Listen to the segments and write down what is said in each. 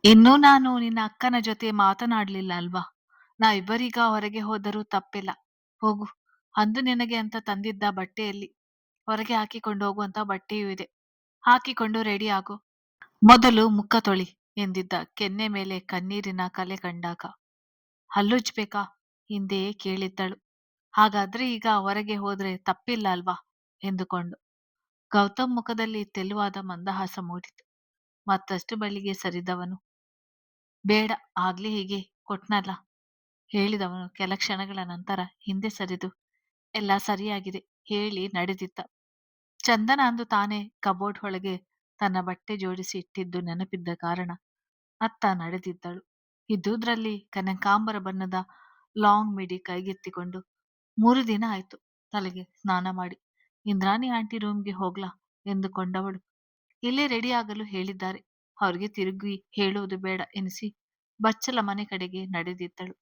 ಇನ್ನೂ ನಾನು ನಿನ್ನ ಅಕ್ಕನ ಜೊತೆ ಮಾತನಾಡ್ಲಿಲ್ಲ ಅಲ್ವಾ? ನಾವಿಬ್ಬರೀಗ ಹೊರಗೆ ಹೋದರೂ ತಪ್ಪಿಲ್ಲ. ಹೋಗು. ಅಂದು ನಿನಗೆ ಅಂತ ತಂದಿದ್ದ ಬಟ್ಟೆಯಲ್ಲಿ ಹೊರಗೆ ಹಾಕಿಕೊಂಡು ಹೋಗುವಂತ ಬಟ್ಟೆಯೂ ಇದೆ. ಹಾಕಿಕೊಂಡು ರೆಡಿ ಆಗು. ಮೊದಲು ಮುಖ ತೊಳಿ ಎಂದಿದ್ದ ಕೆನ್ನೆ ಮೇಲೆ ಕಣ್ಣೀರಿನ ಕಲೆ ಕಂಡಾಗ. ಹಲ್ಲುಜ್ಬೇಕಾ? ಹಿಂದೆಯೇ ಕೇಳಿದ್ದಳು. ಹಾಗಾದ್ರೆ ಈಗ ಹೊರಗೆ ಹೋದ್ರೆ ತಪ್ಪಿಲ್ಲ ಅಲ್ವಾ? ಎಂದುಕೊಂಡು. ಗೌತಮ್ ಮುಖದಲ್ಲಿ ತೆಲುವಾದ ಮಂದಹಾಸ ಮೂಡಿತು. ಮತ್ತಷ್ಟು ಬಳಿಗೆ ಸರಿದವನು. ಬೇಡ, ಆಗ್ಲೇ ಹೀಗೆ ಕೊಟ್ನಲ್ಲ ಹೇಳಿದವನು ಕೆಲ ಕ್ಷಣಗಳ ನಂತರ ಹಿಂದೆ ಸರಿದು ಎಲ್ಲ ಸರಿಯಾಗಿದೆ ಹೇಳಿ ನಡೆದಿದ್ದ. ಚಂದನ ಅಂದು ತಾನೇ ಕಬೋರ್ಡ್ ಒಳಗೆ ತನ್ನ ಬಟ್ಟೆ ಜೋಡಿಸಿ ಇಟ್ಟಿದ್ದು ನೆನಪಿದ್ದ ಕಾರಣ ಅತ್ತ ನಡೆದಿದ್ದಳು. ಇದ್ದುದ್ರಲ್ಲಿ ಕನಕಾಂಬರ ಬಣ್ಣದ ಲಾಂಗ್ ಮಿಡಿ ಕೈಗೆತ್ತಿಕೊಂಡು 3 ದಿನ ಆಯ್ತು ತಲೆಗೆ ಸ್ನಾನ ಮಾಡಿ ಇಂದ್ರಾಣಿ ಆಂಟಿ ರೂಮ್ಗೆ ಹೋಗ್ಲಾ ಎಂದುಕೊಂಡವಳು. ಇಲ್ಲೇ ರೆಡಿ ಆಗಲು ಹೇಳಿದ್ದಾರೆ, ಅವ್ರಿಗೆ ತಿರುಗಿ ಹೇಳುವುದು ಬೇಡ ಎನಿಸಿ ಬಚ್ಚಲ ಮನೆ ಕಡೆಗೆ ನಡೆದಿದ್ದಳು.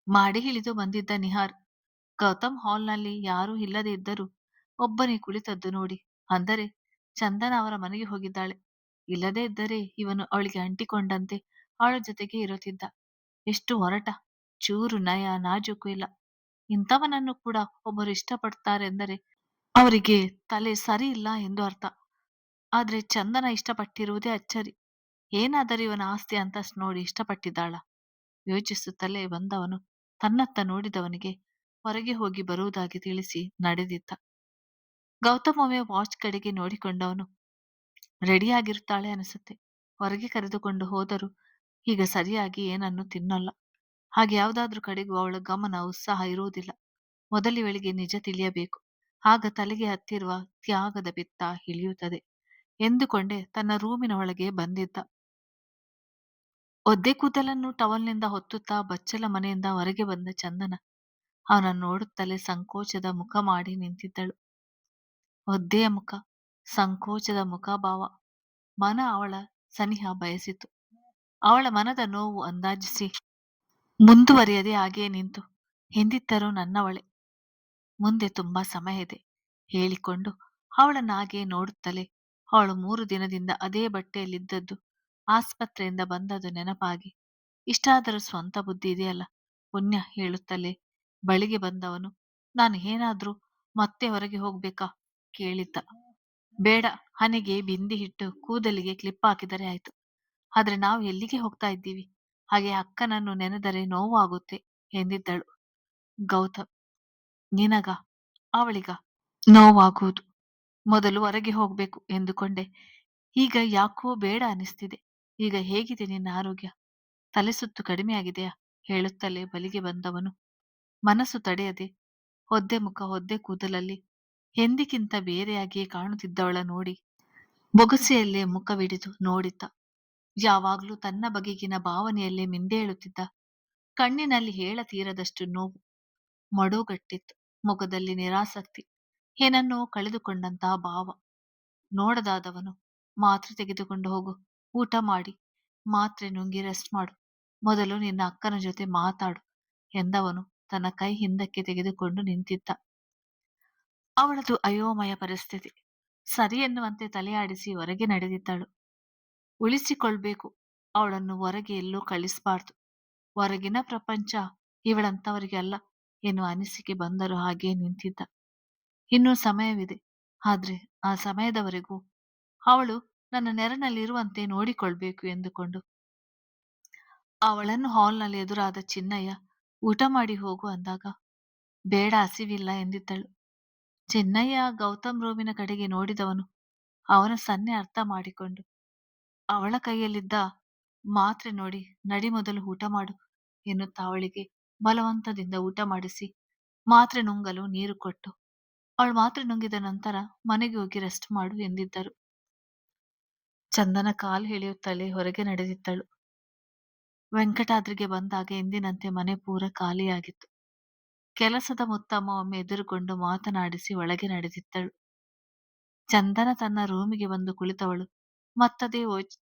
ಮಾಡಿ ಇಳಿದು ಬಂದಿದ್ದ ನಿಹಾರ್ ಗೌತಮ್ ಹಾಲ್ನಲ್ಲಿ ಯಾರೂ ಇಲ್ಲದೆ ಇದ್ದರೂ ಒಬ್ಬನೇ ಕುಳಿತದ್ದು ನೋಡಿ ಅಂದರೆ ಚಂದನ ಅವರ ಮನೆಗೆ ಹೋಗಿದ್ದಾಳೆ. ಇಲ್ಲದೇ ಇದ್ದರೆ ಇವನು ಅವಳಿಗೆ ಅಂಟಿಕೊಂಡಂತೆ ಅವಳ ಜೊತೆಗೆ ಇರುತ್ತಿದ್ದ. ಎಷ್ಟು ಹೊರಟ, ಚೂರು ನಯ ನಾಜೂಕು ಇಲ್ಲ. ಇಂಥವನನ್ನು ಕೂಡ ಒಬ್ಬರು ಇಷ್ಟಪಡ್ತಾರೆಂದರೆ ಅವರಿಗೆ ತಲೆ ಸರಿ ಇಲ್ಲ ಎಂದು ಅರ್ಥ. ಆದ್ರೆ ಚಂದನ ಇಷ್ಟಪಟ್ಟಿರುವುದೇ ಅಚ್ಚರಿ. ಏನಾದರೂ ಇವನ ಆಸ್ತಿ ಅಂತಸ್ತು ನೋಡಿ ಇಷ್ಟಪಟ್ಟಿದ್ದಾಳ? ಯೋಚಿಸುತ್ತಲೇ ಬಂದವನು ತನ್ನತ್ತ ನೋಡಿದವನಿಗೆ ಹೊರಗೆ ಹೋಗಿ ಬರುವುದಾಗಿ ತಿಳಿಸಿ ನಡೆದಿದ್ದ. ಗೌತಮ್ ಒಮ್ಮೆ ವಾಚ್ ಕಡೆಗೆ ನೋಡಿಕೊಂಡವನು. ರೆಡಿಯಾಗಿರುತ್ತಾಳೆ ಅನಿಸುತ್ತೆ. ಹೊರಗೆ ಕರೆದುಕೊಂಡು ಹೋದರೂ ಈಗ ಸರಿಯಾಗಿ ಏನನ್ನು ತಿನ್ನಲ್ಲ. ಹಾಗೆ ಯಾವುದಾದ್ರೂ ಕಡೆಗೂ ಅವಳ ಗಮನ ಉತ್ಸಾಹ ಇರುವುದಿಲ್ಲ. ಮೊದಲಿವಳಿಗೆ ನಿಜ ತಿಳಿಯಬೇಕು. ಆಗ ತಲೆಗೆ ಹತ್ತಿರುವ ತ್ಯಾಗದ ಬೆತ್ತ ಇಳಿಯುತ್ತದೆ ಎಂದುಕೊಂಡೇ ತನ್ನ ರೂಮಿನ ಒಳಗೆ ಬಂದಿದ್ದ. ಒದ್ದೆ ಕೂದಲನ್ನು ಟವಲ್ನಿಂದ ಹೊತ್ತುತ್ತಾ ಬಚ್ಚಲ ಮನೆಯಿಂದ ಹೊರಗೆ ಬಂದ ಚಂದನ ಅವನನ್ನು ನೋಡುತ್ತಲೇ ಸಂಕೋಚದ ಮುಖ ಮಾಡಿ ನಿಂತಿದ್ದಳು. ಒದ್ದೆಯ ಮುಖ, ಸಂಕೋಚದ ಮುಖಭಾವ. ಮನ ಅವಳ ಸನಿಹ ಬಯಸಿತು. ಅವಳ ಮನದ ನೋವು ಅಂದಾಜಿಸಿ ಮುಂದುವರಿಯದೆ ಹಾಗೆಯೇ ನಿಂತು ಎಂದಿದ್ದರೂ ನನ್ನವಳೆ, ಮುಂದೆ ತುಂಬಾ ಸಮಯ ಇದೆ ಹೇಳಿಕೊಂಡು ಅವಳನ್ನು ಹಾಗೆ ನೋಡುತ್ತಲೇ ಅವಳು 3 ದಿನದಿಂದ ಅದೇ ಬಟ್ಟೆಯಲ್ಲಿದ್ದದ್ದು ಆಸ್ಪತ್ರೆಯಿಂದ ಬಂದದ್ದು ನೆನಪಾಗಿ ಇಷ್ಟಾದರೂ ಸ್ವಂತ ಬುದ್ಧಿ ಇದೆಯಲ್ಲ ಪುಣ್ಯ ಹೇಳುತ್ತಲೇ ಬಳಿಗೆ ಬಂದವನು ನಾನು ಏನಾದ್ರೂ ಮತ್ತೆ ಹೊರಗೆ ಹೋಗ್ಬೇಕಾ ಕೇಳಿದ್ದ. ಬೇಡ, ಹಣೆಗೆ ಬಿಂದಿ ಇಟ್ಟು ಕೂದಲಿಗೆ ಕ್ಲಿಪ್ ಹಾಕಿದರೆ ಆಯ್ತು. ಆದ್ರೆ ನಾವು ಎಲ್ಲಿಗೆ ಹೋಗ್ತಾ ಇದ್ದೀವಿ? ಹಾಗೆ ಅಕ್ಕನನ್ನು ನೆನೆದರೆ ನೋವು ಆಗುತ್ತೆ ಎಂದಿದ್ದಳು. ಗೌತಮ್, ನಿನಗ ಅವಳಿಗ ನೋವಾಗುವುದು. ಮೊದಲು ಹೊರಗೆ ಹೋಗ್ಬೇಕು ಎಂದುಕೊಂಡೆ. ಈಗ ಯಾಕೋ ಬೇಡ ಅನಿಸ್ತಿದೆ. ಈಗ ಹೇಗಿದೆ ನಿನ್ನ ಆರೋಗ್ಯ? ತಲೆ ಸುತ್ತು ಕಡಿಮೆ ಆಗಿದೆಯಾ ಹೇಳುತ್ತಲೇ ಬಲಿಗೆ ಬಂದವನು ಮನಸ್ಸು ತಡೆಯದೆ ಒದ್ದೆ ಮುಖ ಒದ್ದೆ ಕೂದಲಲ್ಲಿ ಎಂದಿಗಿಂತ ಬೇರೆಯಾಗಿಯೇ ಕಾಣುತ್ತಿದ್ದವಳ ನೋಡಿ ಬೊಗಸೆಯಲ್ಲೇ ಮುಖವಿಡಿದು ನೋಡಿದ್ದ. ಯಾವಾಗ್ಲೂ ತನ್ನ ಬಗೆಗಿನ ಭಾವನೆಯಲ್ಲೇ ಮಿಂದೇಳುತ್ತಿದ್ದ. ಕಣ್ಣಿನಲ್ಲಿ ಹೇಳತೀರದಷ್ಟು ನೋವು ಮಡುಗಟ್ಟಿತ್ತು. ಮುಖದಲ್ಲಿ ನಿರಾಸಕ್ತಿ, ಏನನ್ನೋ ಕಳೆದುಕೊಂಡಂತಹ ಭಾವ. ನೋಡದಾದವನು ಮಾತ್ರೆ ತೆಗೆದುಕೊಂಡು ಹೋಗು, ಊಟ ಮಾಡಿ ಮಾತ್ರೆ ನುಂಗಿ ರೆಸ್ಟ್ ಮಾಡು, ಮೊದಲು ನಿನ್ನ ಅಕ್ಕನ ಜೊತೆ ಮಾತಾಡು ಎಂದವನು ತನ್ನ ಕೈ ಹಿಂದಕ್ಕೆ ತೆಗೆದುಕೊಂಡು ನಿಂತಿದ್ದ. ಅವಳದು ಅಯೋಮಯ ಪರಿಸ್ಥಿತಿ. ಸರಿ ಎನ್ನುವಂತೆ ತಲೆಯಾಡಿಸಿ ಹೊರಗೆ ನಡೆದಿದ್ದಳು. ಉಳಿಸಿಕೊಳ್ಬೇಕು, ಅವಳನ್ನು ಹೊರಗೆ ಎಲ್ಲೂ ಕಳಿಸಬಾರ್ದು. ಹೊರಗಿನ ಪ್ರಪಂಚ ಇವಳಂತವರಿಗೆ ಅಲ್ಲ ಎನ್ನುವ ಅನಿಸಿಕೆ ಬಂದರೂ ಹಾಗೇ ನಿಂತಿದ್ದ. ಇನ್ನೂ ಸಮಯವಿದೆ, ಆದ್ರೆ ಆ ಸಮಯದವರೆಗೂ ಅವಳು ನನ್ನ ನೆರನಲ್ಲಿರುವಂತೆ ನೋಡಿಕೊಳ್ಬೇಕು ಎಂದುಕೊಂಡು ಅವಳನ್ನು ಹಾಲ್ನಲ್ಲಿ ಎದುರಾದ ಚಿನ್ನಯ್ಯ ಊಟ ಮಾಡಿ ಹೋಗು ಅಂದಾಗ ಬೇಡ, ಹಸಿವಿಲ್ಲ ಎಂದಿದ್ದಳು. ಚಿನ್ನಯ್ಯ ಗೌತಮ್ ರೂಮಿನ ಕಡೆಗೆ ನೋಡಿದವನು ಅವನ ಸನ್ನೆ ಅರ್ಥ ಮಾಡಿಕೊಂಡು ಅವಳ ಕೈಯಲ್ಲಿದ್ದ ಮಾತ್ರೆ ನೋಡಿ ನಡಿ ಮೊದಲು ಊಟ ಮಾಡು ಎನ್ನುತ್ತಾ ಅವಳಿಗೆ ಬಲವಂತದಿಂದ ಊಟ ಮಾಡಿಸಿ ಮಾತ್ರೆ ನುಂಗಲು ನೀರು ಕೊಟ್ಟು ಅವಳು ಮಾತ್ರೆ ನುಂಗಿದ ನಂತರ ಮನೆಗೆ ಹೋಗಿ ರೆಸ್ಟ್ ಮಾಡು ಎಂದಿದ್ದರು. ಚಂದನ ಕಾಲು ಎಳೆಯುತ್ತಲೇ ಹೊರಗೆ ನಡೆದಿದ್ದಳು. ವೆಂಕಟಾದ್ರಿಗೆ ಬಂದಾಗ ಎಂದಿನಂತೆ ಮನೆ ಪೂರ ಖಾಲಿಯಾಗಿತ್ತು. ಕೆಲಸದ ಮುತ್ತಮ್ಮ ಒಮ್ಮೆ ಎದುರುಗೊಂಡು ಮಾತನಾಡಿಸಿ ಒಳಗೆ ನಡೆದಿದ್ದಳು. ಚಂದನ ತನ್ನ ರೂಮಿಗೆ ಬಂದು ಕುಳಿತವಳು ಮತ್ತದೇ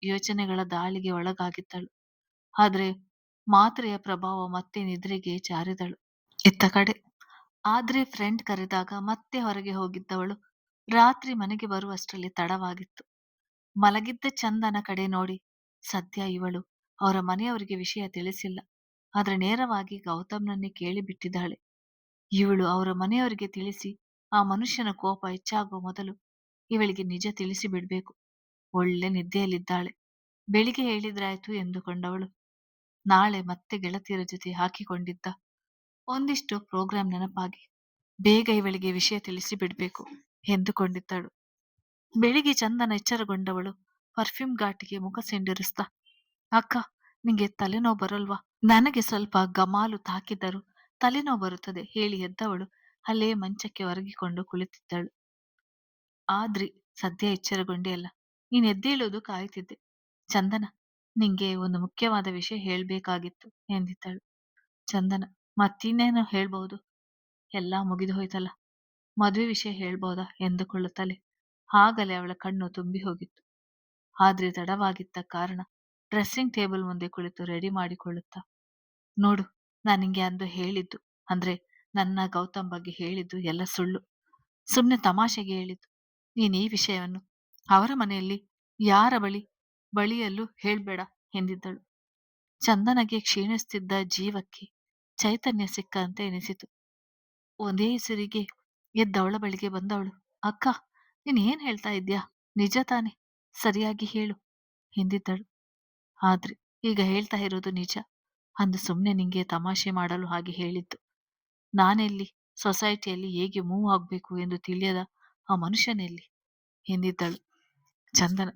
ಯೋಚನೆಗಳ ದಾಳಿಗೆ ಒಳಗಾಗಿದ್ದಳು. ಆದ್ರೆ ಮಾತ್ರೆಯ ಪ್ರಭಾವ ಮತ್ತೆ ನಿದ್ರೆಗೆ ಜಾರಿದಳು. ಇತ್ತ ಕಡೆ ಆದ್ರೆ ಫ್ರೆಂಡ್ ಕರೆದಾಗ ಮತ್ತೆ ಹೊರಗೆ ಹೋಗಿದ್ದವಳು ರಾತ್ರಿ ಮನೆಗೆ ಬರುವಷ್ಟರಲ್ಲಿ ತಡವಾಗಿತ್ತು. ಮಲಗಿದ್ದ ಚಂದನ ಕಡೆ ನೋಡಿ ಸದ್ಯ ಇವಳು ಅವರ ಮನೆಯವರಿಗೆ ವಿಷಯ ತಿಳಿಸಿಲ್ಲ. ಆದ್ರೆ ನೇರವಾಗಿ ಗೌತಮ್‌ನನ್ನೇ ಕೇಳಿಬಿಟ್ಟಿದ್ದಾಳೆ. ಇವಳು ಅವರ ಮನೆಯವರಿಗೆ ತಿಳಿಸಿ ಆ ಮನುಷ್ಯನ ಕೋಪ ಹೆಚ್ಚಾಗುವ ಮೊದಲು ಇವಳಿಗೆ ನಿಜ ತಿಳಿಸಿ ಬಿಡ್ಬೇಕು. ಒಳ್ಳೆ ನಿದ್ದೆಯಲ್ಲಿದ್ದಾಳೆ. ಬೆಳಿಗ್ಗೆ ಹೇಳಿದ್ರಾಯ್ತು ಎಂದುಕೊಂಡವಳು ನಾಳೆ ಮತ್ತೆ ಗೆಳತಿಯರ ಜೊತೆ ಹಾಕಿಕೊಂಡಿದ್ದ ಒಂದಿಷ್ಟು ಪ್ರೋಗ್ರಾಂ ನೆನಪಾಗಿ ಬೇಗ ಇವಳಿಗೆ ವಿಷಯ ತಿಳಿಸಿ ಬಿಡ್ಬೇಕು ಎಂದುಕೊಂಡಿದ್ದಳು. ಬೆಳಿಗ್ಗೆ ಚಂದನ ಎಚ್ಚರಗೊಂಡವಳು ಪರ್ಫ್ಯೂಮ್ ಘಾಟಿಗೆ ಮುಖ ಸಿಂಡರಿಸ್ತಾ, ಅಕ್ಕ, ನಿಂಗೆ ತಲೆನೋವು ಬರಲ್ವಾ? ನನಗೆ ಸ್ವಲ್ಪ ಗಮಾಲು ತಾಕಿದ್ದರೂ ತಲೆನೋವು ಬರುತ್ತದೆ ಹೇಳಿ ಎದ್ದವಳು ಅಲ್ಲೇ ಮಂಚಕ್ಕೆ ಒರಗಿಕೊಂಡು ಕುಳಿತಿದ್ದಳು. ಆದ್ರಿ, ಸದ್ಯ ಎಚ್ಚರಗೊಂಡೆ ಅಲ್ಲ, ನೀನ್ ಎದ್ದೇಳುವುದು ಕಾಯುತ್ತಿದ್ದೆ. ಚಂದನ, ನಿಂಗೆ ಒಂದು ಮುಖ್ಯವಾದ ವಿಷಯ ಹೇಳ್ಬೇಕಾಗಿತ್ತು ಎಂದಿದ್ದಳು. ಚಂದನ, ಮತ್ತಿನ್ನೇನು ಹೇಳ್ಬಹುದು? ಎಲ್ಲಾ ಮುಗಿದು ಹೋಯ್ತಲ್ಲ, ಮದುವೆ ವಿಷಯ ಹೇಳ್ಬೋದಾ ಎಂದುಕೊಳ್ಳುತ್ತಲೇ ಆಗಲೇ ಅವಳ ಕಣ್ಣು ತುಂಬಿ ಹೋಗಿತ್ತು. ಆದ್ರೆ ತಡವಾಗಿದ್ದ ಕಾರಣ ಡ್ರೆಸ್ಸಿಂಗ್ ಟೇಬಲ್ ಮುಂದೆ ಕುಳಿತು ರೆಡಿ ಮಾಡಿಕೊಳ್ಳುತ್ತಾ, ನೋಡು, ನಾನು ನಿಂಗೆ ಅಂದು ಹೇಳಿದ್ದು, ಅಂದ್ರೆ ನನ್ನ ಗೌತಮ್ ಬಗ್ಗೆ ಹೇಳಿದ್ದು ಎಲ್ಲ ಸುಳ್ಳು. ಸುಮ್ನೆ ತಮಾಷೆಗೆ ಹೇಳಿದ್ದು. ನೀನ್ ಈ ವಿಷಯವನ್ನು ಅವರ ಮನೆಯಲ್ಲಿ ಯಾರ ಬಳಿಯಲ್ಲೂ ಹೇಳ್ಬೇಡ ಎಂದಿದ್ದಳು. ಚಂದನಗೆ ಕ್ಷೀಣಿಸುತ್ತಿದ್ದ ಜೀವಕ್ಕೆ ಚೈತನ್ಯ ಸಿಕ್ಕಂತೆ ಎನಿಸಿತು. ಒಂದೇ ಸಿರಿಗೆ ಎದ್ದವಳ ಬಳಿಗೆ ಬಂದವಳು, ಅಕ್ಕ, ನೀನ್ ಏನ್ ಹೇಳ್ತಾ ಇದ್ಯಾ? ನಿಜ ತಾನೆ? ಸರಿಯಾಗಿ ಹೇಳು ಎಂದಿದ್ದಳು. ಆದ್ರೆ ಈಗ ಹೇಳ್ತಾ ಇರೋದು ನಿಜ. ಅಂದು ಸುಮ್ನೆ ನಿಂಗೆ ತಮಾಷೆ ಮಾಡಲು ಹಾಗೆ ಹೇಳಿದ್ದು. ನಾನೆಲ್ಲಿ ಸೊಸೈಟಿಯಲ್ಲಿ ಹೇಗೆ ಮೂವ್ ಆಗ್ಬೇಕು ಎಂದು ತಿಳಿಯದ ಆ ಮನುಷ್ಯನೆಲ್ಲಿ ಎಂದಿದ್ದಳು. ಚಂದನ,